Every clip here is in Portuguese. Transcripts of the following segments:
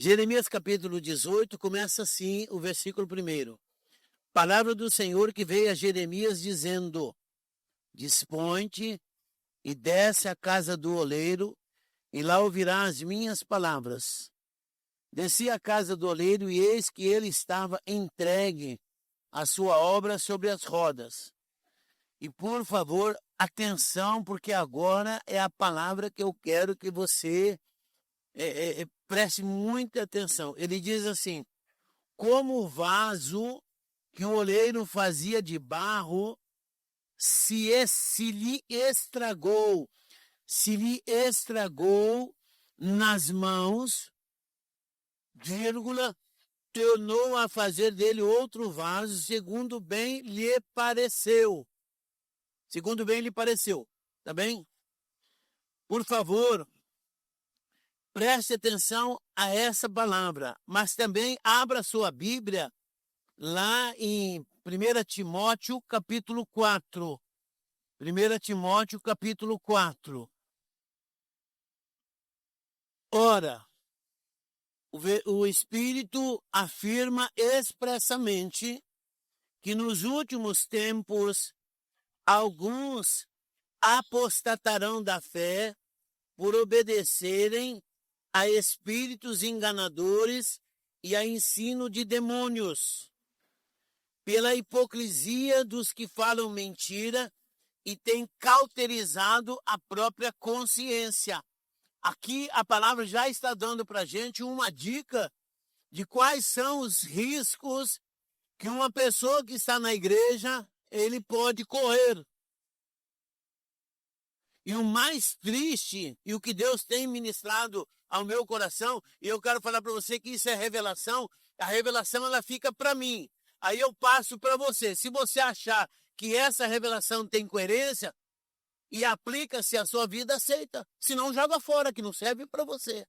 Jeremias capítulo 18 começa assim o versículo 1. Palavra do Senhor que veio a Jeremias dizendo: Dispõe-te e desce à casa do oleiro, e lá ouvirás as minhas palavras. Desci à casa do oleiro, e eis que ele estava entregue à sua obra sobre as rodas. E por favor, atenção, porque agora é a palavra que eu quero que você preste muita atenção. Ele diz assim: como o vaso que o oleiro fazia de barro se lhe estragou nas mãos, tornou a fazer dele outro vaso, segundo bem lhe pareceu. Segundo bem lhe pareceu, tá bem? Por favor, preste atenção a essa palavra, mas também abra sua Bíblia lá em 1 Timóteo capítulo 4. 1 Timóteo capítulo 4. Ora, o Espírito afirma expressamente que nos últimos tempos alguns apostatarão da fé por obedecerem a espíritos enganadores e a ensino de demônios, pela hipocrisia dos que falam mentira e têm cauterizado a própria consciência. Aqui a palavra já está dando para a gente uma dica de quais são os riscos que uma pessoa que está na igreja ele pode correr. E o mais triste, e o que Deus tem ministrado ao meu coração, e eu quero falar para você que isso é revelação, a revelação ela fica para mim. Aí eu passo para você. Se você achar que essa revelação tem coerência e aplica-se à sua vida, aceita. Se não, joga fora, que não serve para você.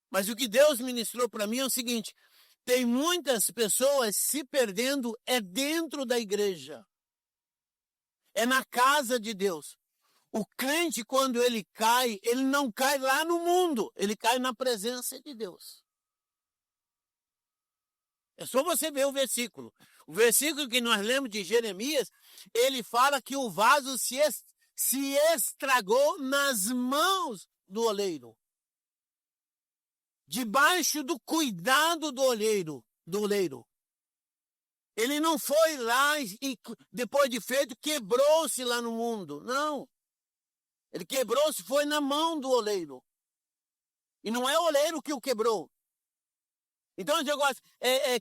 Mas o que Deus ministrou para mim é o seguinte: tem muitas pessoas se perdendo dentro da igreja. É na casa de Deus. O crente, quando ele não cai lá no mundo, ele cai na presença de Deus. É só você ver o versículo. O versículo que nós lemos de Jeremias, ele fala que o vaso se estragou nas mãos do oleiro. Debaixo do cuidado do oleiro. Ele não foi lá e depois de feito, quebrou-se lá no mundo. Não. Ele quebrou-se, foi na mão do oleiro. E não é o oleiro que o quebrou. Então esse negócio,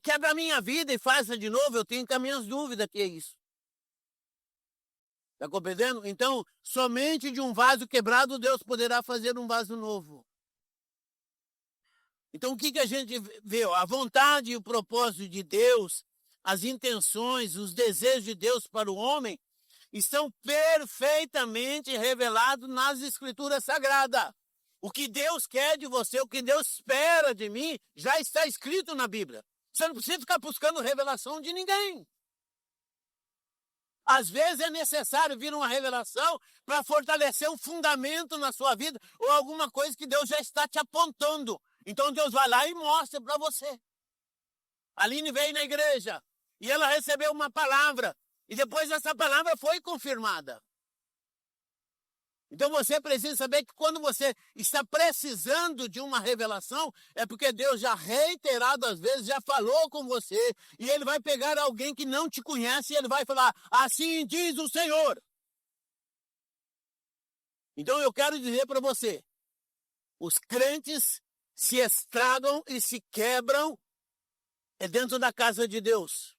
quebra a minha vida e faça de novo, eu tenho minhas dúvidas que é isso. Está compreendendo? Então, somente de um vaso quebrado, Deus poderá fazer um vaso novo. Então, o que a gente vê? A vontade e o propósito de Deus, as intenções, os desejos de Deus para o homem, estão perfeitamente revelados nas Escrituras Sagradas. O que Deus quer de você, o que Deus espera de mim, já está escrito na Bíblia. Você não precisa ficar buscando revelação de ninguém. Às vezes é necessário vir uma revelação para fortalecer um fundamento na sua vida ou alguma coisa que Deus já está te apontando. Então Deus vai lá e mostra para você. A Aline veio na igreja e ela recebeu uma palavra e depois essa palavra foi confirmada. Então você precisa saber que quando você está precisando de uma revelação, é porque Deus já reiteradas vezes já falou com você, e ele vai pegar alguém que não te conhece e ele vai falar: assim diz o Senhor. Então eu quero dizer para você, os crentes se estragam e se quebram dentro da casa de Deus.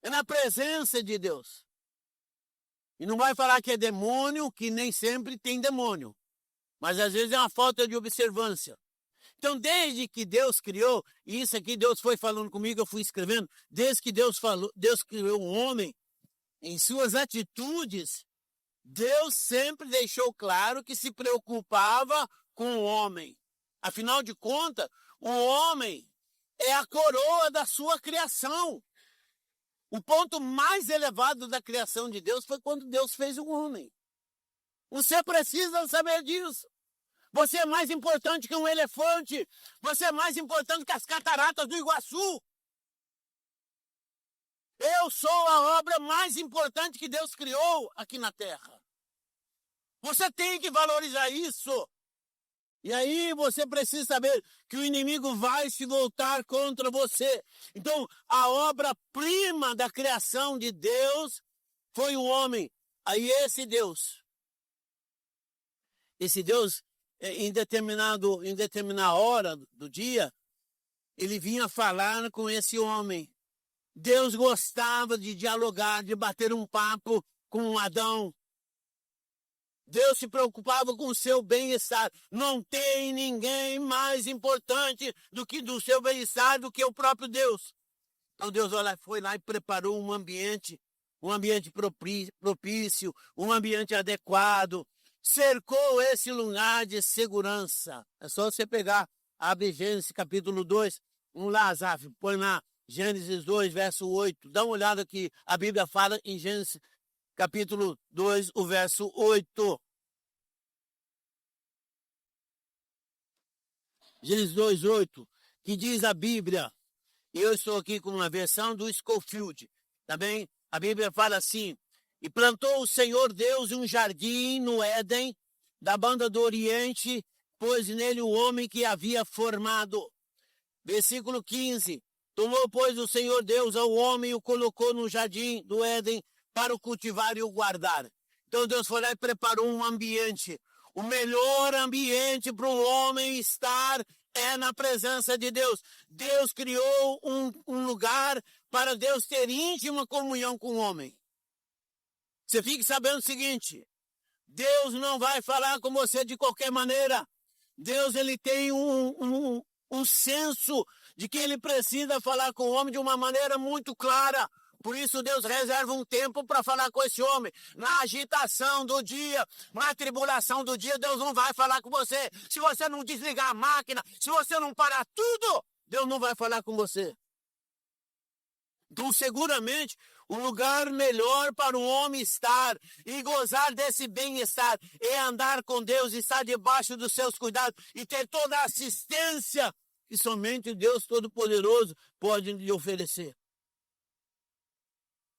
É na presença de Deus. E não vai falar que é demônio, que nem sempre tem demônio. Mas às vezes é uma falta de observância. Então, desde que Deus criou, e isso aqui Deus foi falando comigo, eu fui escrevendo, desde que Deus criou o homem, em suas atitudes, Deus sempre deixou claro que se preocupava com o homem. Afinal de contas, o homem é a coroa da sua criação. O ponto mais elevado da criação de Deus foi quando Deus fez o homem. Você precisa saber disso. Você é mais importante que um elefante. Você é mais importante que as cataratas do Iguaçu. Eu sou a obra mais importante que Deus criou aqui na terra. Você tem que valorizar isso. E aí você precisa saber que o inimigo vai se voltar contra você. Então, a obra-prima da criação de Deus foi o homem. Aí esse Deus, em determinada hora do dia, ele vinha falar com esse homem. Deus gostava de dialogar, de bater um papo com Adão. Deus se preocupava com o seu bem-estar. Não tem ninguém mais importante do seu bem-estar do que o próprio Deus. Então Deus foi lá e preparou um ambiente propício, um ambiente adequado. Cercou esse lugar de segurança. É só você pegar, abre Gênesis capítulo 2, lá, Zaf, põe lá, Gênesis 2, verso 8. Dá uma olhada que a Bíblia fala em Gênesis capítulo 2, o verso 8. Gênesis 2, 8, que diz a Bíblia, e eu estou aqui com uma versão do Scofield, tá bem? A Bíblia fala assim: e plantou o Senhor Deus um jardim no Éden, da banda do Oriente, pôs nele o homem que havia formado. Versículo 15, tomou, pois, o Senhor Deus ao homem e o colocou no jardim do Éden para o cultivar e o guardar. Então Deus foi lá e preparou um ambiente. O melhor ambiente para o homem estar é na presença de Deus. Deus criou um lugar para Deus ter íntima comunhão com o homem. Você fique sabendo o seguinte: Deus não vai falar com você de qualquer maneira. Deus, ele tem um senso de que ele precisa falar com o homem de uma maneira muito clara. Por isso Deus reserva um tempo para falar com esse homem. Na agitação do dia, na tribulação do dia, Deus não vai falar com você. Se você não desligar a máquina, se você não parar tudo, Deus não vai falar com você. Então, seguramente, o lugar melhor para o homem estar e gozar desse bem-estar é andar com Deus, estar debaixo dos seus cuidados e ter toda a assistência que somente Deus Todo-Poderoso pode lhe oferecer.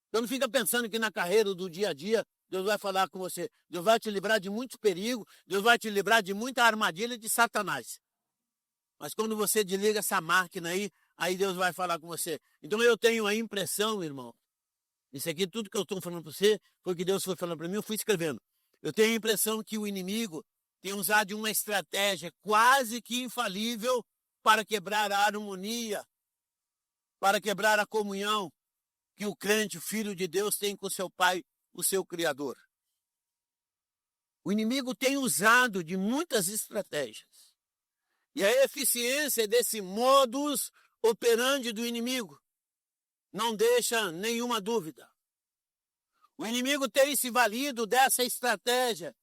Então não fica pensando que na carreira do dia a dia Deus vai falar com você. Deus vai te livrar de muito perigo, Deus vai te livrar de muita armadilha de Satanás. Mas quando você desliga essa máquina aí Deus vai falar com você. Então eu tenho a impressão, irmão, isso aqui, tudo que eu estou falando para você, foi o que Deus foi falando para mim, eu fui escrevendo. Eu tenho a impressão que o inimigo tem usado uma estratégia quase que infalível para quebrar a harmonia, para quebrar a comunhão que o crente, o filho de Deus, tem com seu Pai, o seu Criador. O inimigo tem usado de muitas estratégias. E a eficiência desse modus operandi do inimigo não deixa nenhuma dúvida. O inimigo tem se valido dessa estratégia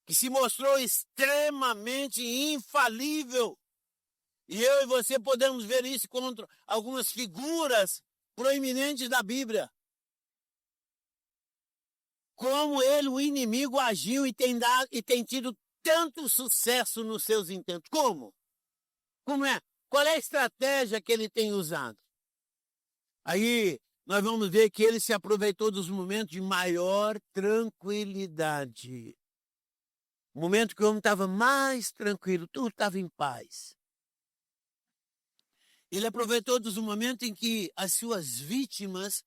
que se mostrou extremamente infalível. E eu e você podemos ver isso contra algumas figuras proeminentes da Bíblia. Como o inimigo agiu e tem tido tanto sucesso nos seus intentos. Como? Como é? Qual é a estratégia que ele tem usado? Aí nós vamos ver que ele se aproveitou dos momentos de maior tranquilidade. O momento que o homem estava mais tranquilo, tudo estava em paz. Ele aproveitou dos momentos em que as suas vítimas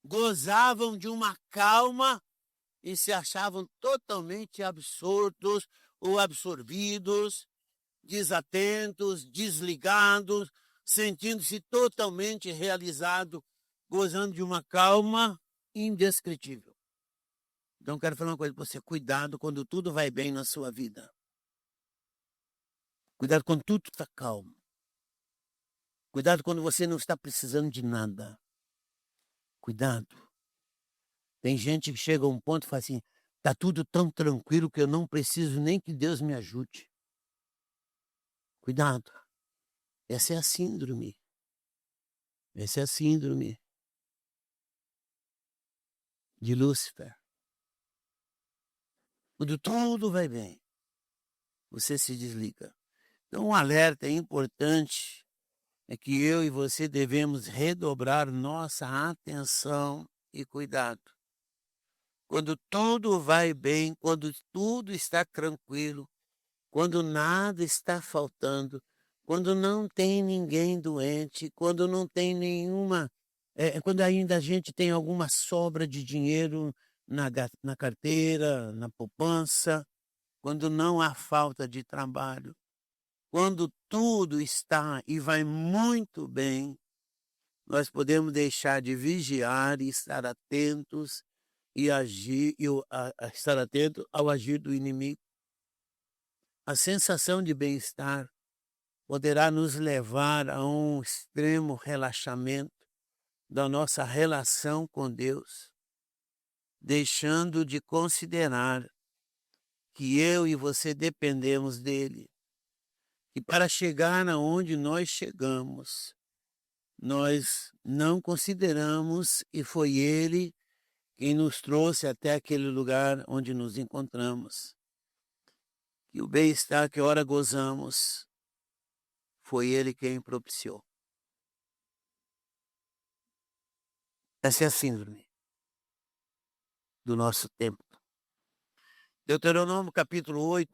gozavam de uma calma e se achavam totalmente absortos ou absorvidos, desatentos, desligados, sentindo-se totalmente realizado, gozando de uma calma indescritível. Então, quero falar uma coisa para você: cuidado quando tudo vai bem na sua vida. Cuidado quando tudo está calmo. Cuidado quando você não está precisando de nada. Cuidado. Tem gente que chega a um ponto e fala assim: está tudo tão tranquilo que eu não preciso nem que Deus me ajude. Cuidado. Essa é a síndrome. Essa é a síndrome de Lúcifer. Quando tudo vai bem. você se desliga. Então, um alerta importante é que eu e você devemos redobrar nossa atenção e cuidado. Quando tudo vai bem, quando tudo está tranquilo, quando nada está faltando, quando não tem ninguém doente, quando não tem nenhuma, quando ainda a gente tem alguma sobra de dinheiro na carteira, na poupança, quando não há falta de trabalho, quando tudo está e vai muito bem, nós podemos deixar de vigiar e estar atentos e agir a estar atento ao agir do inimigo. A sensação de bem-estar poderá nos levar a um extremo relaxamento da nossa relação com Deus, deixando de considerar que eu e você dependemos dele. E para chegar aonde nós chegamos, nós não consideramos e foi ele quem nos trouxe até aquele lugar onde nos encontramos. E o bem-estar que ora gozamos, foi ele quem propiciou. Essa é a síndrome do nosso tempo. Deuteronômio capítulo 8.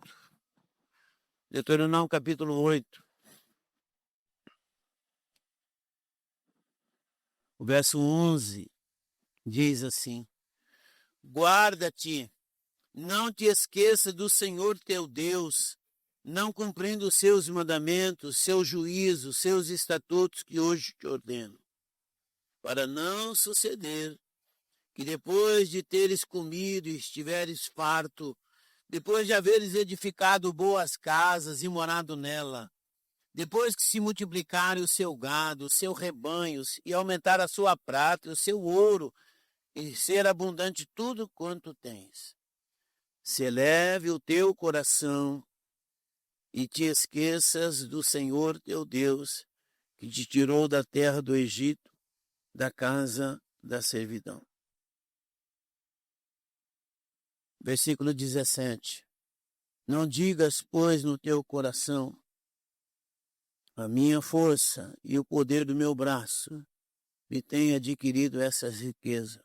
Deuteronômio capítulo 8. O verso 11 diz assim: guarda-te, não te esqueça do Senhor teu Deus, não cumprindo os seus mandamentos, seus juízos, seus estatutos que hoje te ordeno, para não suceder que depois de teres comido e estiveres farto, depois de haveres edificado boas casas e morado nela, depois que se multiplicarem o seu gado, os seus rebanhos, e aumentar a sua prata, o seu ouro, e ser abundante tudo quanto tens, se eleve o teu coração e te esqueças do Senhor teu Deus, que te tirou da terra do Egito, da casa da servidão. Versículo 17. Não digas, pois, no teu coração, a minha força e o poder do meu braço me têm adquirido essas riquezas.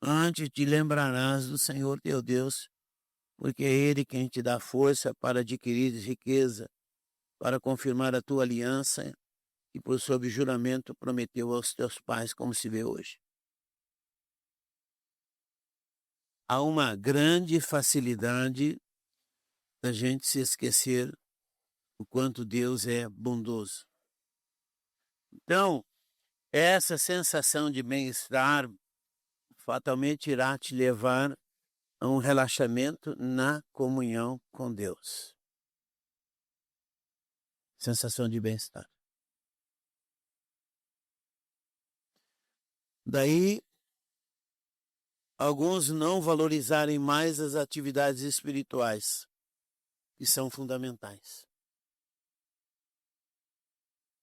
Antes te lembrarás do Senhor teu Deus, porque é Ele quem te dá força para adquirir riqueza, para confirmar a tua aliança, e por sob juramento prometeu aos teus pais, como se vê hoje. Há uma grande facilidade da gente se esquecer o quanto Deus é bondoso. Então, essa sensação de bem-estar fatalmente irá te levar a um relaxamento na comunhão com Deus. Sensação de bem-estar. Daí, alguns não valorizarem mais as atividades espirituais, que são fundamentais.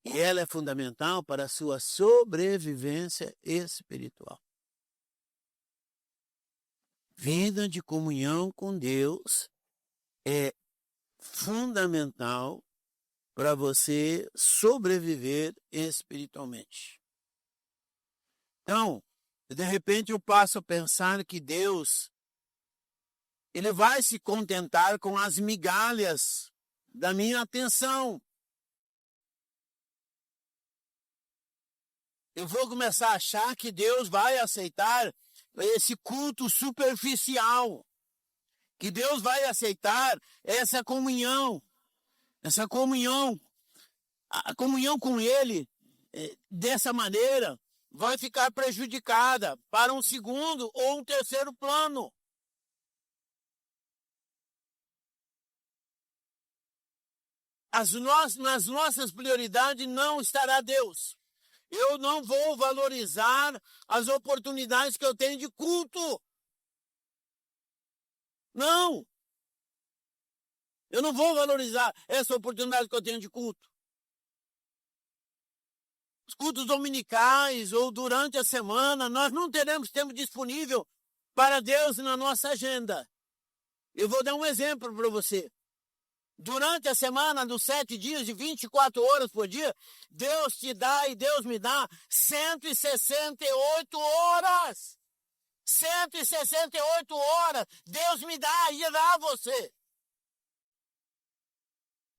E ela é fundamental para a sua sobrevivência espiritual. Vida de comunhão com Deus é fundamental para você sobreviver espiritualmente. Então, de repente eu passo a pensar que Deus, Ele vai se contentar com as migalhas da minha atenção. Eu vou começar a achar que Deus vai aceitar esse culto superficial, que Deus vai aceitar essa comunhão, a comunhão com Ele, dessa maneira, vai ficar prejudicada para um segundo ou um terceiro plano. Nas nossas prioridades não estará Deus. Eu não vou valorizar as oportunidades que eu tenho de culto. Não. Eu não vou valorizar essa oportunidade que eu tenho de culto. Os cultos dominicais ou durante a semana, nós não teremos tempo disponível para Deus na nossa agenda. Eu vou dar um exemplo para você. Durante a semana, dos 7 dias, de 24 horas por dia, Deus te dá e Deus me dá 168 horas. 168 horas, Deus me dá e dá a você.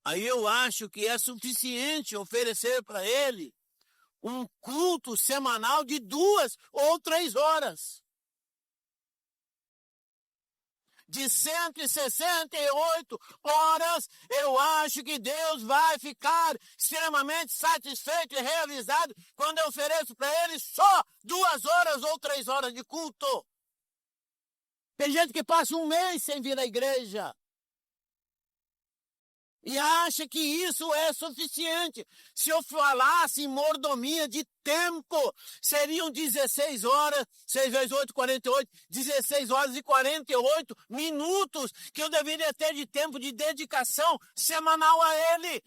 Aí eu acho que é suficiente oferecer para Ele um culto semanal de 2 ou 3 horas. De 168 horas, eu acho que Deus vai ficar extremamente satisfeito e realizado quando eu ofereço para Ele só 2 horas ou 3 horas de culto. Tem gente que passa um mês sem vir à igreja e acha que isso é suficiente. Se eu falasse em mordomia de tempo, seriam 16 horas, 6 vezes 8, 48, 16 horas e 48 minutos que eu deveria ter de tempo de dedicação semanal a Ele.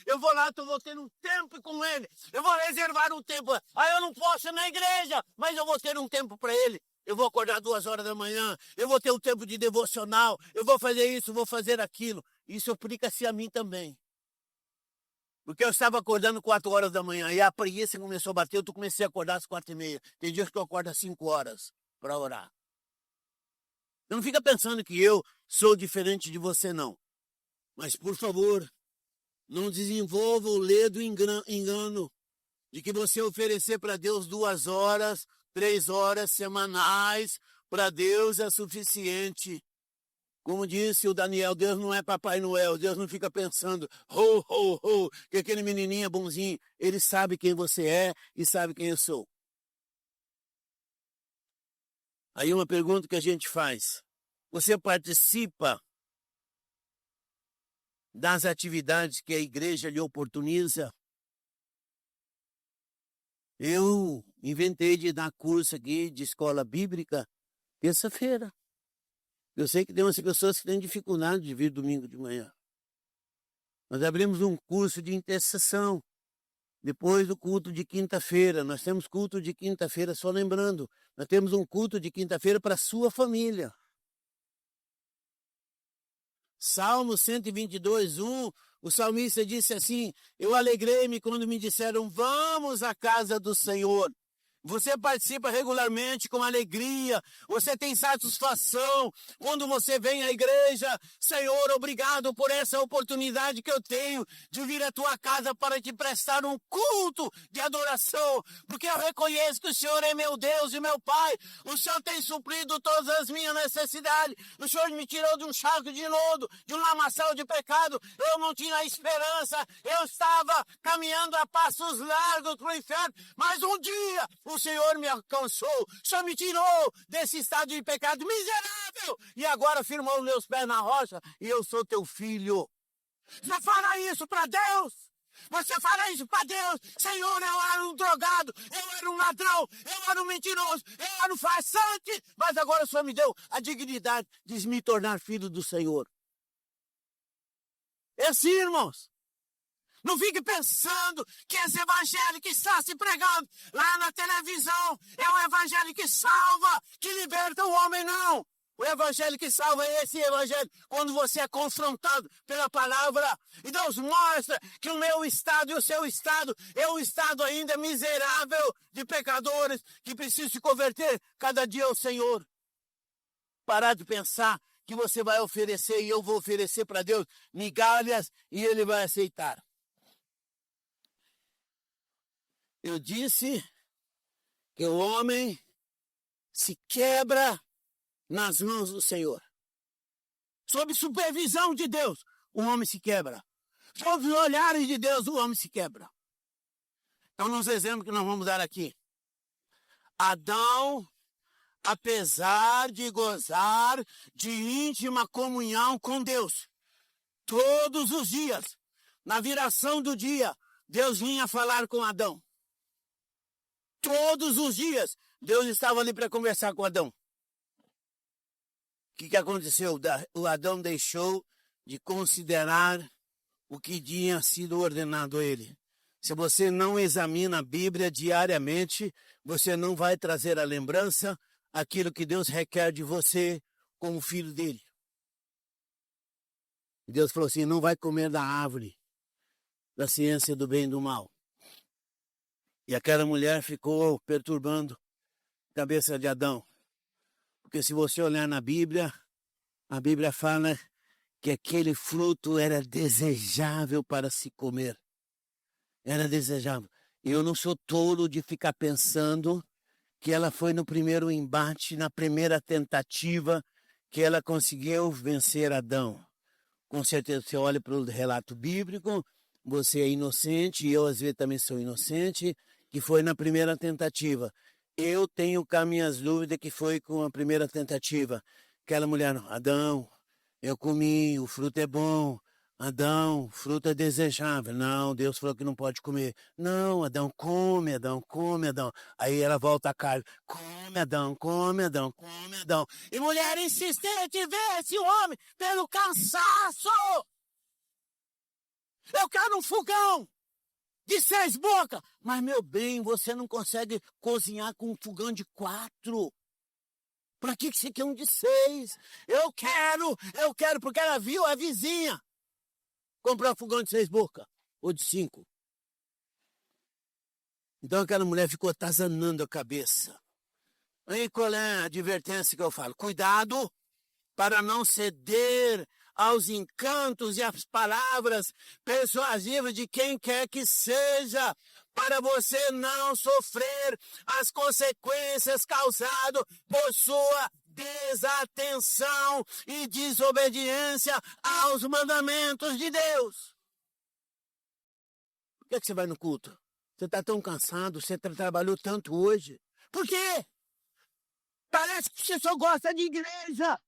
Eu vou lá, eu vou ter um tempo com Ele. Eu vou reservar um tempo. Eu não posso ir na igreja, mas eu vou ter um tempo para Ele. Eu vou acordar 2 horas da manhã, eu vou ter um tempo de devocional, eu vou fazer isso, vou fazer aquilo. Isso aplica-se a mim também. Porque eu estava acordando 4 horas da manhã e a preguiça começou a bater, eu comecei a acordar às 4h30. Tem dias que eu acordo às 5 horas para orar. Então não fica pensando que eu sou diferente de você, não. Mas, por favor, não desenvolva o ledo engano de que você oferecer para Deus 2 horas, 3 horas semanais, para Deus é suficiente. Como disse o Daniel, Deus não é Papai Noel, Deus não fica pensando, ho, ho, ho, que aquele menininho é bonzinho. Ele sabe quem você é e sabe quem eu sou. Aí uma pergunta que a gente faz, você participa das atividades que a igreja lhe oportuniza? Eu inventei de dar curso aqui de escola bíblica terça-feira. Eu sei que tem umas pessoas que têm dificuldade de vir domingo de manhã. Nós abrimos um curso de intercessão. Depois do culto de quinta-feira, nós temos culto de quinta-feira, só lembrando, nós temos um culto de quinta-feira para a sua família. Salmo 122, 1, o salmista disse assim, eu alegrei-me quando me disseram, vamos à casa do Senhor. Você participa regularmente com alegria, você tem satisfação quando você vem à igreja. Senhor, obrigado por essa oportunidade que eu tenho de vir à tua casa para te prestar um culto de adoração, porque eu reconheço que o Senhor é meu Deus e meu Pai. O Senhor tem suprido todas as minhas necessidades. O Senhor me tirou de um charco de lodo, de um lamaçal de pecado. Eu não tinha esperança, eu estava caminhando a passos largos para o inferno, mas um dia o Senhor me alcançou, o Senhor me tirou desse estado de pecado miserável e agora firmou os meus pés na rocha e eu sou teu filho. Você fala isso para Deus? Você fala isso para Deus? Senhor, eu era um drogado, eu era um ladrão, eu era um mentiroso, eu era um farsante, mas agora o Senhor me deu a dignidade de me tornar filho do Senhor. É assim, irmãos. Não fique pensando que esse evangelho que está se pregando lá na televisão é um evangelho que salva, que liberta o homem, não. O evangelho que salva é esse evangelho quando você é confrontado pela palavra. E Deus mostra que o meu estado e o seu estado é um estado ainda miserável de pecadores que precisam se converter cada dia ao Senhor. Parar de pensar que você vai oferecer e eu vou oferecer para Deus migalhas e Ele vai aceitar. Eu disse que o homem se quebra nas mãos do Senhor. Sob supervisão de Deus, o homem se quebra. Sob os olhares de Deus, o homem se quebra. Então, nos exemplos que nós vamos dar aqui. Adão, apesar de gozar de íntima comunhão com Deus, todos os dias, na viração do dia, Deus vinha falar com Adão. Todos os dias, Deus estava ali para conversar com Adão. O que aconteceu? O Adão deixou de considerar o que tinha sido ordenado a ele. Se você não examina a Bíblia diariamente, você não vai trazer à lembrança aquilo que Deus requer de você como filho dele. E Deus falou assim, não vai comer da árvore da ciência do bem e do mal. E aquela mulher ficou perturbando a cabeça de Adão. Porque se você olhar na Bíblia, a Bíblia fala que aquele fruto era desejável para se comer. Era desejável. Eu não sou tolo de ficar pensando que ela foi no primeiro embate, na primeira tentativa, que ela conseguiu vencer Adão. Com certeza, você olha para o relato bíblico, você é inocente, e eu às vezes também sou inocente, que foi na primeira tentativa. Eu tenho cá minhas dúvidas que foi com a primeira tentativa. Aquela mulher, Adão, eu comi, o fruto é bom. Adão, fruto é desejável. Não, Deus falou que não pode comer. Não, Adão, come, Adão, come, Adão. Aí ela volta a carne. Come, Adão, come, Adão, come, Adão. E mulher insistente, vence o homem pelo cansaço. Eu quero um fogão de 6 bocas. Mas, meu bem, você não consegue cozinhar com um fogão de 4. Para que você quer um de 6? Eu quero, porque ela viu a vizinha comprar um fogão de 6 bocas, ou de 5. Então aquela mulher ficou atazanando a cabeça. Aí qual é a advertência que eu falo? Cuidado para não ceder aos encantos e às palavras persuasivas de quem quer que seja, para você não sofrer as consequências causadas por sua desatenção e desobediência aos mandamentos de Deus. Por que você vai no culto? Você está tão cansado, você trabalhou tanto hoje. Por quê? Parece que você só gosta de igreja.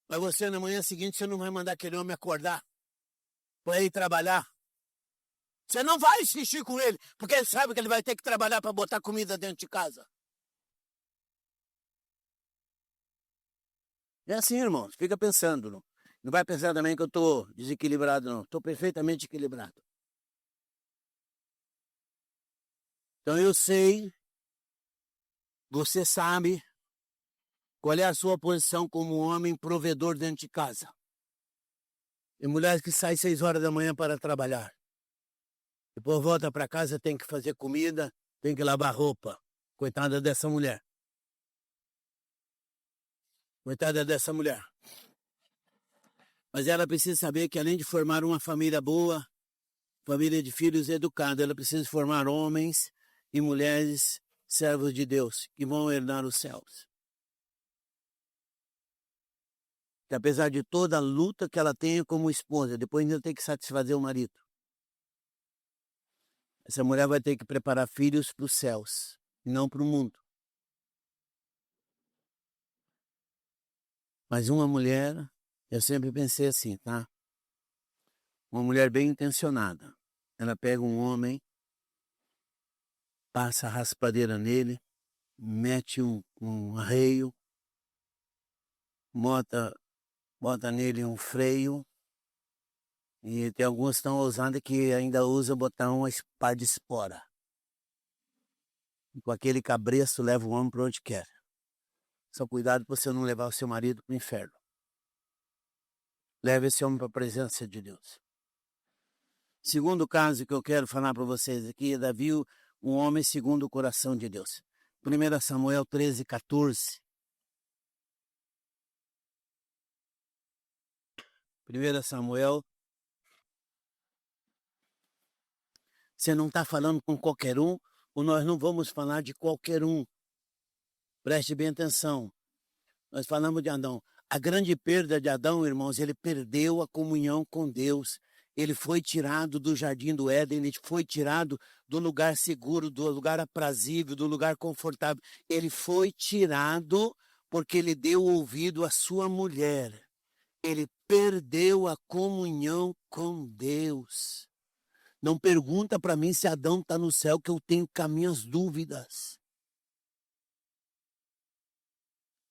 Mas você, na manhã seguinte, você não vai mandar aquele homem acordar para ir trabalhar. Você não vai insistir com ele, porque ele sabe que ele vai ter que trabalhar para botar comida dentro de casa. É assim, irmãos, fica pensando. Não vai pensar também que eu estou desequilibrado, não. Estou perfeitamente equilibrado. Então eu sei, você sabe qual é a sua posição como homem provedor dentro de casa. E mulheres que saem 6 horas da manhã para trabalhar. Depois volta para casa, tem que fazer comida, tem que lavar roupa. Coitada dessa mulher. Coitada dessa mulher. Mas ela precisa saber que além de formar uma família boa, família de filhos educados, ela precisa formar homens e mulheres servos de Deus, que vão herdar os céus. Que apesar de toda a luta que ela tenha como esposa, depois ainda tem que satisfazer o marido. Essa mulher vai ter que preparar filhos para os céus, e não para o mundo. Mas uma mulher, eu sempre pensei assim, tá? Uma mulher bem intencionada. Ela pega um homem, passa a raspadeira nele, mete um arreio, bota nele um freio, e tem alguns tão ousados que ainda usam botar uma espada de espora. E com aquele cabresto leva o homem para onde quer. Só cuidado para você não levar o seu marido para o inferno. Leve esse homem para a presença de Deus. Segundo caso que eu quero falar para vocês aqui é Davi, um homem segundo o coração de Deus. 1 Samuel 13:14. 1 Samuel. Você não está falando com qualquer um, ou nós não vamos falar de qualquer um. Preste bem atenção. Nós falamos de Adão. A grande perda de Adão, irmãos, ele perdeu a comunhão com Deus. Ele foi tirado do jardim do Éden, ele foi tirado do lugar seguro, do lugar aprazível, do lugar confortável. Ele foi tirado porque ele deu ouvido à sua mulher. Ele perdeu a comunhão com Deus. Não pergunta para mim se Adão está no céu, que eu tenho cá minhas dúvidas.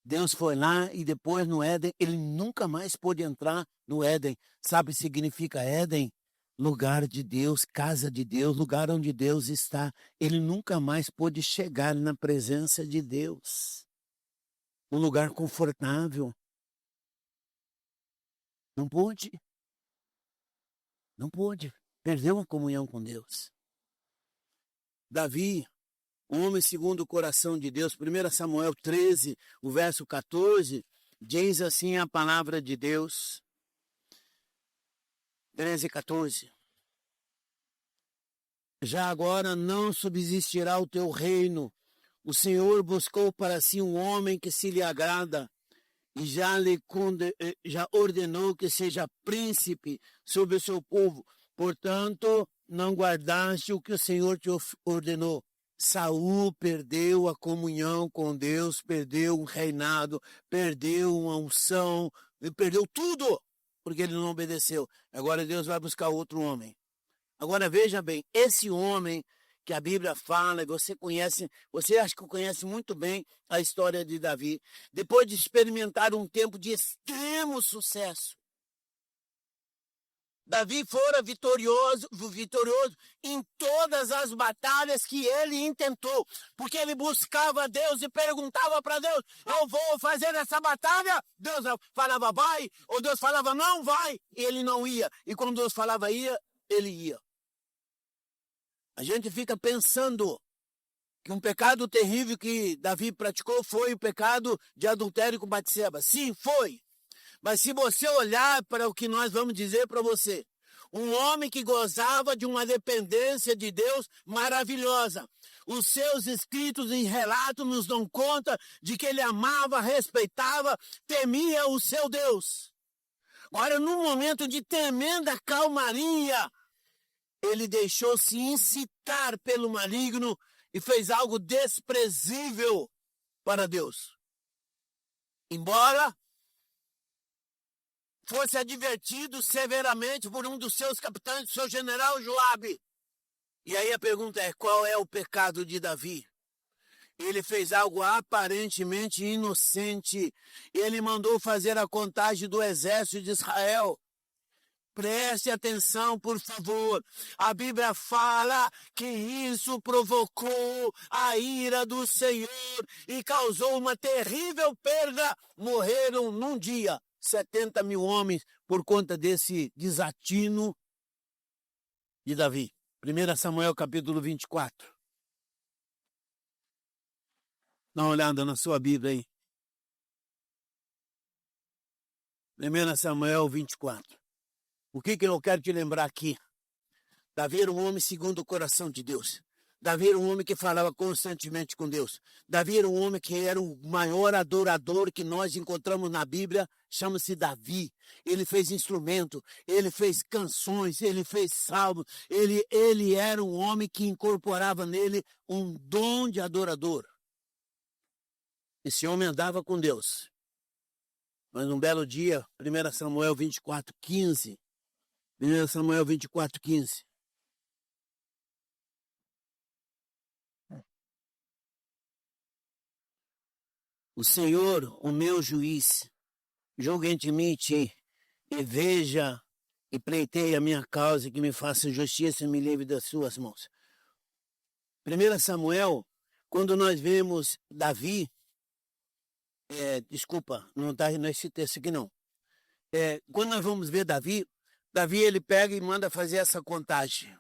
Deus foi lá e depois no Éden, ele nunca mais pôde entrar no Éden. Sabe o que significa Éden? Lugar de Deus, casa de Deus, lugar onde Deus está. Ele nunca mais pôde chegar na presença de Deus. um lugar confortável. Não pôde. Não pôde. Perdeu a comunhão com Deus. Davi, um homem segundo o coração de Deus, 1 Samuel 13, o verso 14, diz assim a palavra de Deus. 13, 14. Já agora não subsistirá o teu reino. O Senhor buscou para si um homem que se lhe agrada e já ordenou que seja príncipe sobre o seu povo. Portanto, não guardaste o que o Senhor te ordenou. Saul perdeu a comunhão com Deus, perdeu um reinado, perdeu uma unção, perdeu tudo, porque ele não obedeceu. Agora Deus vai buscar outro homem. Agora veja bem, esse homem que a Bíblia fala, você acha que conhece muito bem a história de Davi, depois de experimentar um tempo de extremo sucesso. Davi fora vitorioso em todas as batalhas que ele intentou, porque ele buscava Deus e perguntava para Deus, eu vou fazer essa batalha? Deus falava vai, ou Deus falava não vai, e ele não ia. E quando Deus falava ia, ele ia. A gente fica pensando que um pecado terrível que Davi praticou foi o pecado de adultério com Batseba. Sim, foi. Mas se você olhar para o que nós vamos dizer para você, um homem que gozava de uma dependência de Deus maravilhosa. Os seus escritos em relato nos dão conta de que ele amava, respeitava, temia o seu Deus. Agora, num momento de tremenda calmaria, ele deixou-se incitar pelo maligno e fez algo desprezível para Deus. Embora fosse advertido severamente por um dos seus capitães, seu general Joabe. E aí a pergunta é, qual é o pecado de Davi? Ele fez algo aparentemente inocente. Ele mandou fazer a contagem do exército de Israel. Preste atenção, por favor. A Bíblia fala que isso provocou a ira do Senhor e causou uma terrível perda. Morreram num dia 70 mil homens por conta desse desatino de Davi. 1 Samuel capítulo 24. Dá uma olhada na sua Bíblia aí. 1 Samuel 24. O que eu quero te lembrar aqui? Davi era um homem segundo o coração de Deus. Davi era um homem que falava constantemente com Deus. Davi era um homem que era o maior adorador que nós encontramos na Bíblia, chama-se Davi. Ele fez instrumento, ele fez canções, ele fez salmos. Ele era um homem que incorporava nele um dom de adorador. Esse homem andava com Deus. Mas um belo dia, 1 Samuel 24, 15. 1 Samuel 24, 15. O Senhor, o meu juiz, julgue entre mim e ti, e veja e pleiteie a minha causa, que me faça justiça e me livre das suas mãos. 1 Samuel, quando nós vemos Davi, desculpa, não está nesse texto aqui não. Quando nós vamos ver Davi ele pega e manda fazer essa contagem.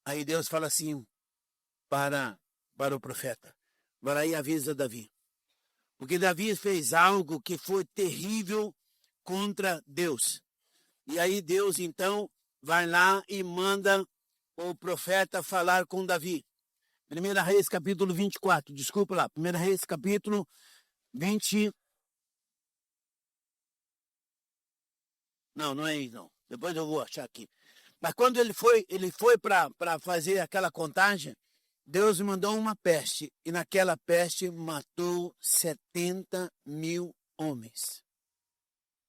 Aí Deus fala assim para o profeta, vai lá e avisa Davi. Porque Davi fez algo que foi terrível contra Deus. E aí Deus então vai lá e manda o profeta falar com Davi. 1 Reis capítulo 24, desculpa lá, 1 Reis capítulo 20. Não é isso não. Depois eu vou achar aqui. Mas quando ele foi para fazer aquela contagem, Deus mandou uma peste. E naquela peste matou 70 mil homens.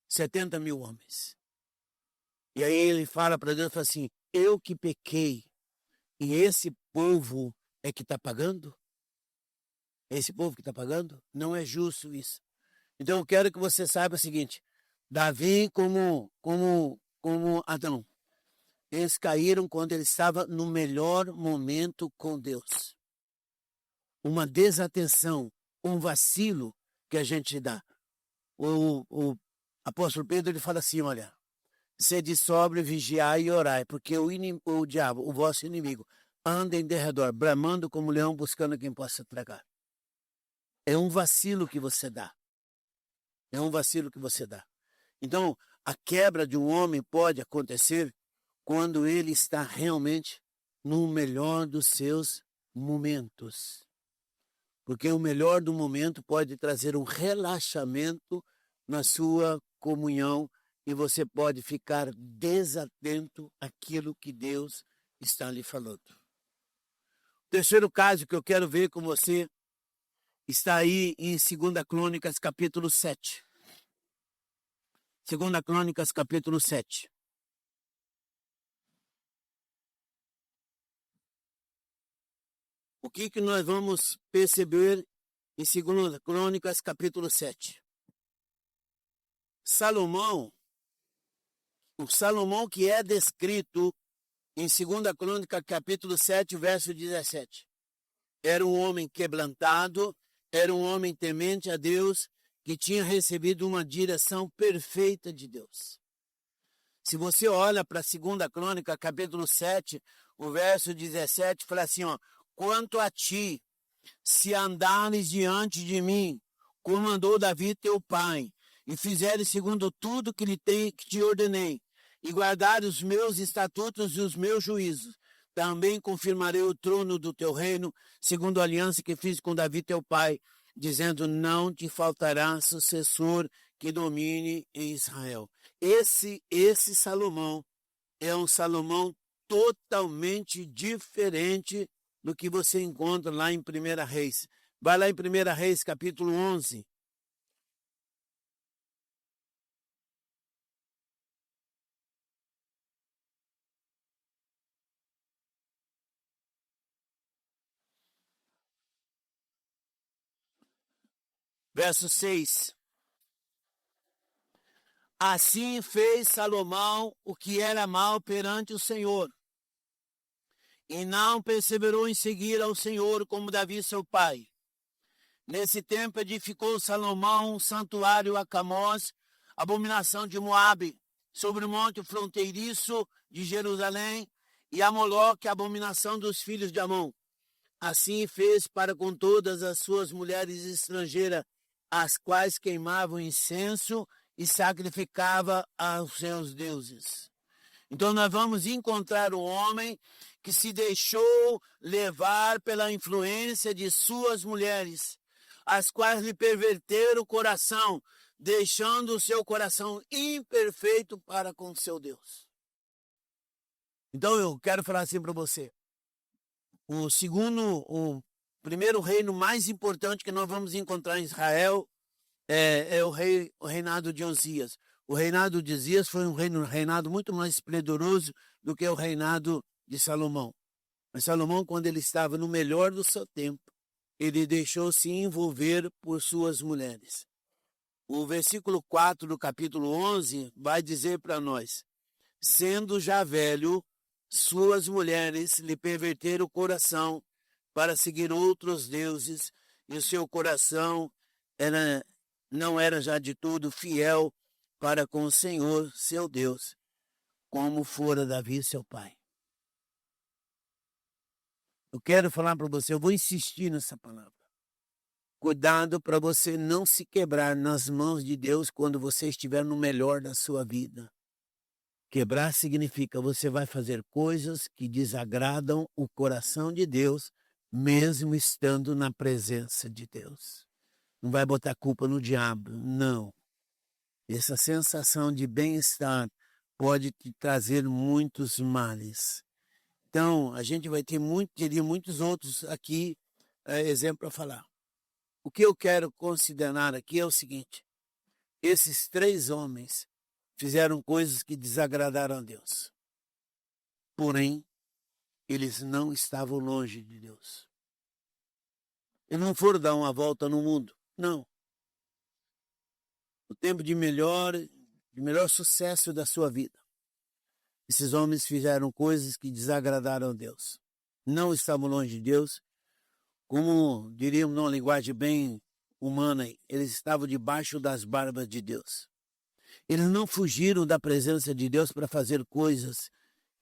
70 mil homens. E aí ele fala para Deus, fala assim, eu que pequei, e esse povo é que está pagando? Esse povo que está pagando? Não é justo isso. Então eu quero que você saiba o seguinte, Davi como Adão, eles caíram quando ele estava no melhor momento com Deus. Uma desatenção, um vacilo que a gente dá. O apóstolo Pedro ele fala assim, olha, sede sóbrio, vigiai e orai, porque o diabo, o vosso inimigo, anda em derredor, bramando como leão, buscando quem possa tragar. É um vacilo que você dá. É um vacilo que você dá. Então, a quebra de um homem pode acontecer quando ele está realmente no melhor dos seus momentos. Porque o melhor do momento pode trazer um relaxamento na sua comunhão e você pode ficar desatento àquilo que Deus está lhe falando. O terceiro caso que eu quero ver com você está aí em 2 Crônicas, capítulo 7. 2 Crônicas, capítulo 7. O que nós vamos perceber em 2 Crônicas, capítulo 7? O Salomão que é descrito em 2 Crônicas, capítulo 7, verso 17. Era um homem quebrantado, era um homem temente a Deus, que tinha recebido uma direção perfeita de Deus. Se você olha para 2 Crônica, capítulo 7, o verso 17, fala assim, ó, quanto a ti, se andares diante de mim, como andou Davi teu pai, e fizeres segundo tudo que te ordenei, e guardares os meus estatutos e os meus juízos, também confirmarei o trono do teu reino, segundo a aliança que fiz com Davi teu pai, dizendo, não te faltará sucessor que domine em Israel. Esse Salomão é um Salomão totalmente diferente do que você encontra lá em 1 Reis. Vai lá em 1 Reis, capítulo 11. Verso 6. Assim fez Salomão o que era mal perante o Senhor, e não perseverou em seguir ao Senhor como Davi seu pai. Nesse tempo edificou Salomão um santuário a Camós, abominação de Moabe, sobre o monte fronteiriço de Jerusalém, e a Moloque, abominação dos filhos de Amon. Assim fez para com todas as suas mulheres estrangeiras, as quais queimavam incenso e sacrificava aos seus deuses. Então nós vamos encontrar um homem que se deixou levar pela influência de suas mulheres, as quais lhe perverteram o coração, deixando o seu coração imperfeito para com seu Deus. Então eu quero falar assim para você. O primeiro reino mais importante que nós vamos encontrar em Israel é o reinado de Osias. O reinado de Osias foi um reinado muito mais esplendoroso do que o reinado de Salomão. Mas Salomão, quando ele estava no melhor do seu tempo, ele deixou-se envolver por suas mulheres. O versículo 4 do capítulo 11 vai dizer para nós, sendo já velho, suas mulheres lhe perverteram o coração para seguir outros deuses, e o seu coração não era já de tudo fiel para com o Senhor, seu Deus, como fora Davi, seu pai. Eu quero falar para você, eu vou insistir nessa palavra. Cuidado para você não se quebrar nas mãos de Deus quando você estiver no melhor da sua vida. Quebrar significa você vai fazer coisas que desagradam o coração de Deus, mesmo estando na presença de Deus. Não vai botar culpa no diabo, não. Essa sensação de bem-estar pode te trazer muitos males. Então, a gente vai ter teria muitos outros aqui, exemplo para falar. O que eu quero considerar aqui é o seguinte, esses três homens fizeram coisas que desagradaram a Deus. Porém, eles não estavam longe de Deus. Eles não foram dar uma volta no mundo, não. O tempo de melhor sucesso da sua vida. Esses homens fizeram coisas que desagradaram a Deus. Não estavam longe de Deus. Como diríamos numa linguagem bem humana, eles estavam debaixo das barbas de Deus. Eles não fugiram da presença de Deus para fazer coisas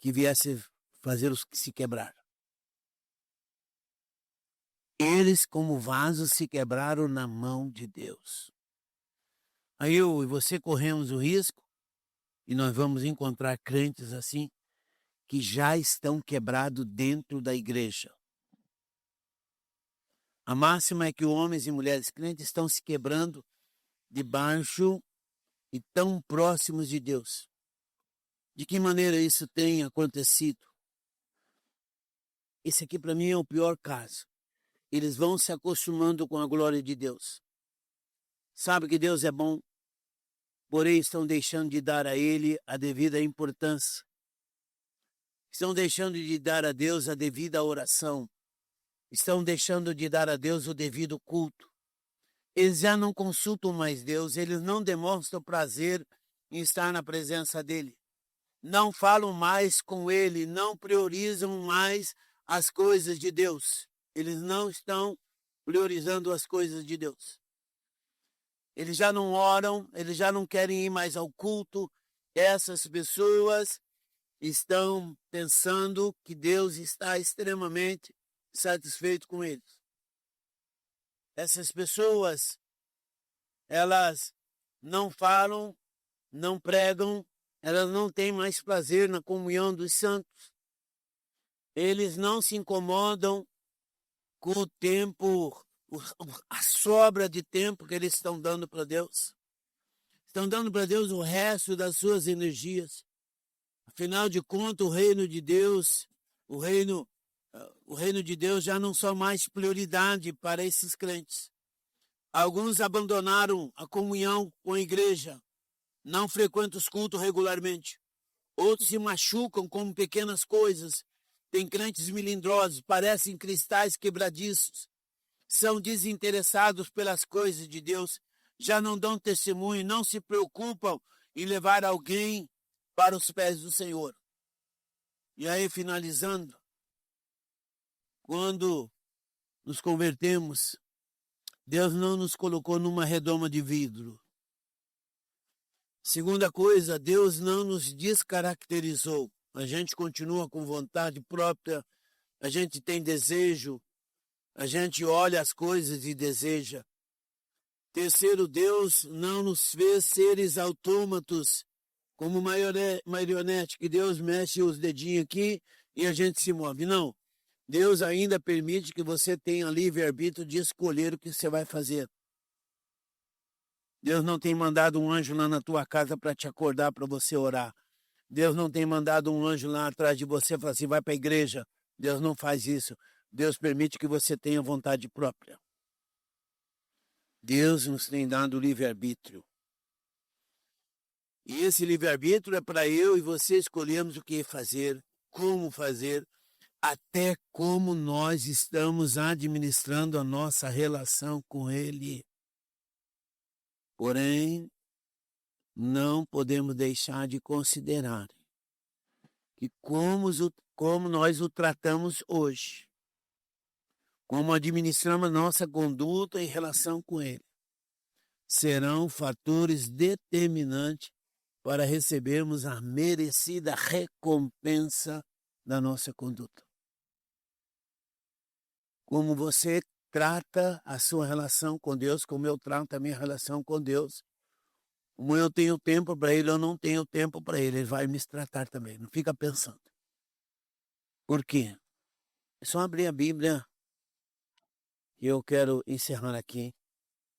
que viessem fazer os que se quebrar. Eles, como vasos, se quebraram na mão de Deus. Aí eu e você corremos o risco, e nós vamos encontrar crentes assim, que já estão quebrados dentro da igreja. A máxima é que homens e mulheres crentes estão se quebrando debaixo e tão próximos de Deus. De que maneira isso tem acontecido? Esse aqui para mim é o pior caso. Eles vão se acostumando com a glória de Deus. Sabe que Deus é bom, porém estão deixando de dar a Ele a devida importância. Estão deixando de dar a Deus a devida oração. Estão deixando de dar a Deus o devido culto. Eles já não consultam mais Deus, eles não demonstram prazer em estar na presença dEle. Não falam mais com Ele, não priorizam mais as coisas de Deus. Eles não estão priorizando as coisas de Deus. Eles já não oram, eles já não querem ir mais ao culto. Essas pessoas estão pensando que Deus está extremamente satisfeito com eles. Essas pessoas, elas não falam, não pregam, elas não têm mais prazer na comunhão dos santos. Eles não se incomodam com o tempo, a sobra de tempo que eles estão dando para Deus. Estão dando para Deus o resto das suas energias. Afinal de contas, o reino de Deus, o reino de Deus já não são mais prioridade para esses crentes. Alguns abandonaram a comunhão com a igreja, não frequentam os cultos regularmente. Outros se machucam com pequenas coisas. Tem crentes melindrosos, parecem cristais quebradiços. São desinteressados pelas coisas de Deus, já não dão testemunho, não se preocupam em levar alguém para os pés do Senhor. E aí, finalizando, quando nos convertemos, Deus não nos colocou numa redoma de vidro. Segunda coisa, Deus não nos descaracterizou. A gente continua com vontade própria, a gente tem desejo, a gente olha as coisas e deseja. Terceiro, Deus não nos fez seres autômatos, como marionete, que Deus mexe os dedinhos aqui e a gente se move. Não. Deus ainda permite que você tenha livre-arbítrio de escolher o que você vai fazer. Deus não tem mandado um anjo lá na tua casa para te acordar, para você orar. Deus não tem mandado um anjo lá atrás de você e falar assim, vai para a igreja. Deus não faz isso. Deus permite que você tenha vontade própria. Deus nos tem dado livre-arbítrio. E esse livre-arbítrio é para eu e você escolhermos o que fazer, como fazer, até como nós estamos administrando a nossa relação com Ele. Porém, não podemos deixar de considerar que como nós o tratamos hoje, como administramos a nossa conduta em relação com Ele, serão fatores determinantes para recebermos a merecida recompensa da nossa conduta. Como você trata a sua relação com Deus, como eu trato a minha relação com Deus. Como eu tenho tempo para Ele, eu não tenho tempo para Ele. Ele vai me tratar também. Não fica pensando. Por quê? É só abrir a Bíblia e eu quero encerrar aqui.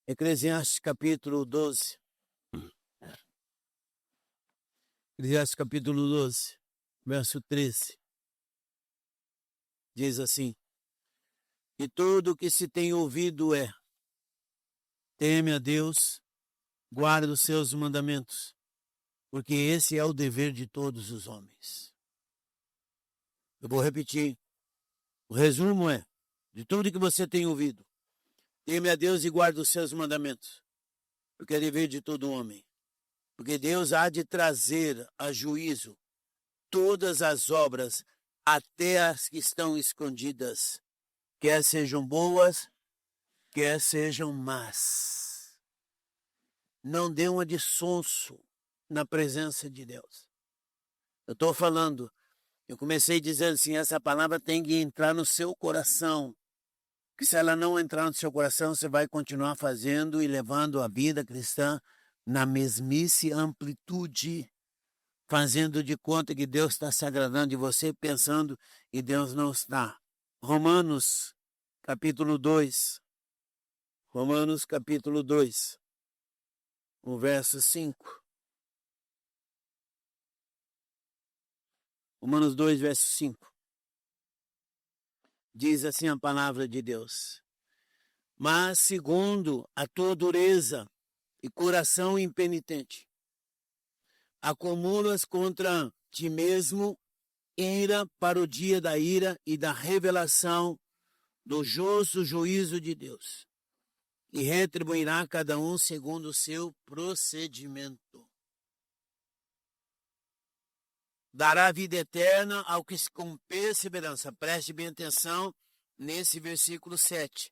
Eclesiastes capítulo 12. Eclesiastes capítulo 12, verso 13. Diz assim: e tudo o que se tem ouvido é: teme a Deus, guarda os seus mandamentos, porque esse é o dever de todos os homens. Eu vou repetir. O resumo é: de tudo que você tem ouvido, teme a Deus e guarda os seus mandamentos, porque é dever de todo homem. Porque Deus há de trazer a juízo todas as obras, até as que estão escondidas, quer sejam boas, quer sejam más. Não dê uma de sonso na presença de Deus. Eu estou falando, eu comecei dizendo assim, essa palavra tem que entrar no seu coração. Que se ela não entrar no seu coração, você vai continuar fazendo e levando a vida cristã na mesmice amplitude, fazendo de conta que Deus está se agradando de você, pensando que Deus não está. Romanos, capítulo 2. Romanos, capítulo 2, o verso 5. Romanos 2, verso 5. Diz assim a palavra de Deus: mas segundo a tua dureza e coração impenitente, acumulas contra ti mesmo ira para o dia da ira e da revelação do justo juízo de Deus, e retribuirá cada um segundo o seu procedimento. Dará vida eterna ao que com perseverança, preste bem atenção nesse versículo 7.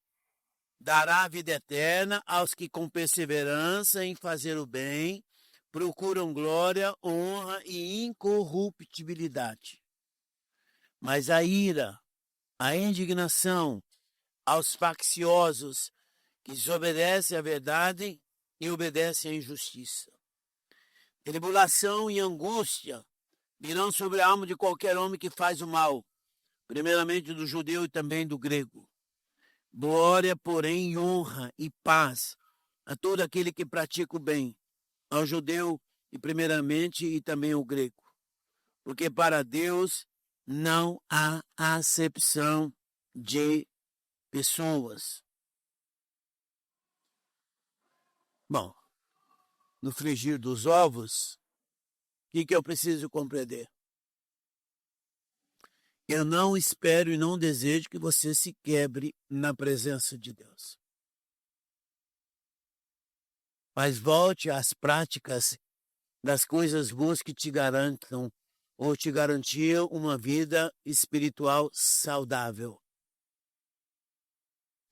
Dará vida eterna aos que com perseverança em fazer o bem procuram glória, honra e incorruptibilidade. Mas a ira, a indignação aos facciosos que desobedecem à verdade e obedecem à injustiça. Tribulação e angústia virão sobre a alma de qualquer homem que faz o mal, primeiramente do judeu e também do grego. Glória, porém, honra e paz a todo aquele que pratica o bem, ao judeu e primeiramente e também ao grego. Porque para Deus não há acepção de pessoas. Bom, no frigir dos ovos, o que eu preciso compreender? Eu não espero e não desejo que você se quebre na presença de Deus. Mas volte às práticas das coisas boas que te garantam ou te garantiam uma vida espiritual saudável.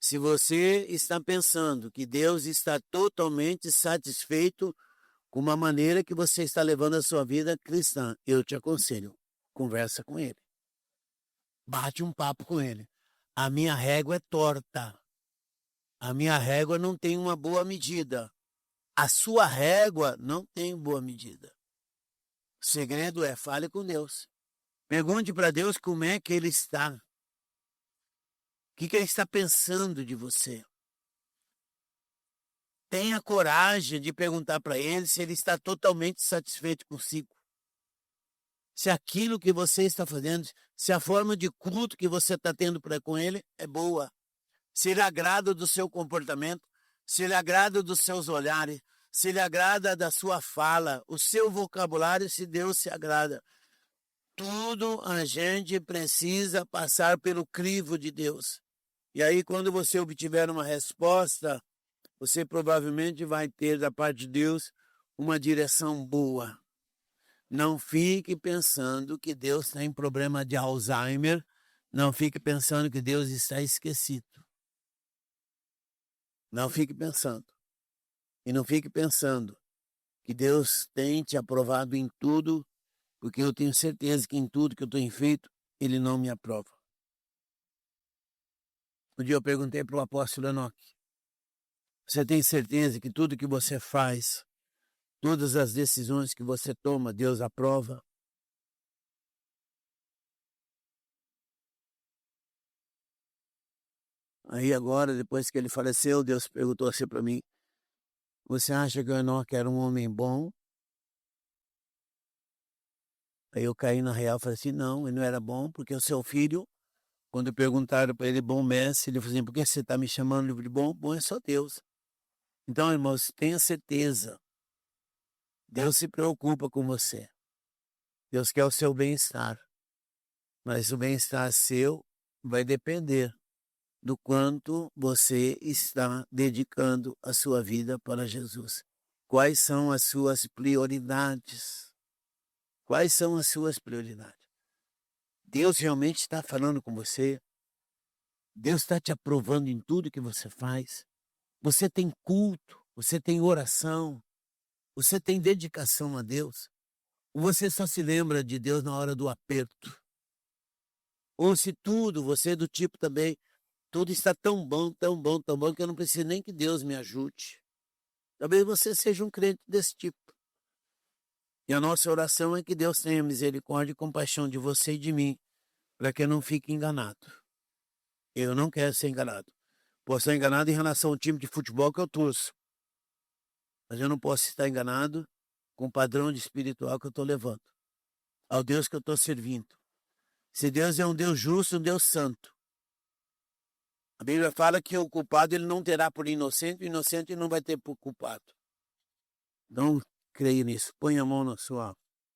Se você está pensando que Deus está totalmente satisfeito com uma maneira que você está levando a sua vida cristã, eu te aconselho, conversa com ele. Bate um papo com ele. A minha régua é torta. A minha régua não tem uma boa medida. A sua régua não tem boa medida. O segredo é, fale com Deus. Pergunte para Deus como é que ele está. O que ele está pensando de você. Tenha coragem de perguntar para ele se ele está totalmente satisfeito consigo. Se aquilo que você está fazendo, se a forma de culto que você está tendo com ele é boa. Se ele agrada do seu comportamento, se ele agrada dos seus olhares, se ele agrada da sua fala, o seu vocabulário, se Deus se agrada. Tudo a gente precisa passar pelo crivo de Deus. E aí, quando você obtiver uma resposta, você provavelmente vai ter da parte de Deus uma direção boa. Não fique pensando que Deus tem problema de Alzheimer. Não fique pensando que Deus está esquecido. Não fique pensando. E não fique pensando que Deus tem te aprovado em tudo, porque eu tenho certeza que em tudo que eu tenho feito, Ele não me aprova. Um dia eu perguntei para o apóstolo Enoque: você tem certeza que tudo que você faz, todas as decisões que você toma, Deus aprova? Aí agora, depois que ele faleceu, Deus perguntou assim para mim: você acha que o Enoque era um homem bom? Aí eu caí na real e falei assim: não, ele não era bom, porque o seu filho, quando perguntaram para ele, bom mestre, ele falou assim: por que você está me chamando de bom? Bom é só Deus. Então, irmãos, tenha certeza, Deus se preocupa com você. Deus quer o seu bem-estar. Mas o bem-estar seu vai depender do quanto você está dedicando a sua vida para Jesus. Quais são as suas prioridades? Quais são as suas prioridades? Deus realmente está falando com você? Deus está te aprovando em tudo que você faz. Você tem culto, você tem oração, você tem dedicação a Deus. Ou você só se lembra de Deus na hora do aperto? Ou se tudo, você é do tipo também, tudo está tão bom, tão bom, tão bom, que eu não preciso nem que Deus me ajude. Talvez você seja um crente desse tipo. E a nossa oração é que Deus tenha misericórdia e compaixão de você e de mim, para que eu não fique enganado. Eu não quero ser enganado. Posso ser enganado em relação ao time de futebol que eu torço, mas eu não posso estar enganado com o padrão de espiritual que eu estou levando, ao Deus que eu estou servindo. Se Deus é um Deus justo, um Deus santo, a Bíblia fala que o culpado ele não terá por inocente, o inocente não vai ter por culpado. Então, creia nisso. Põe a mão no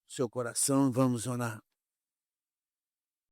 seu coração e vamos orar.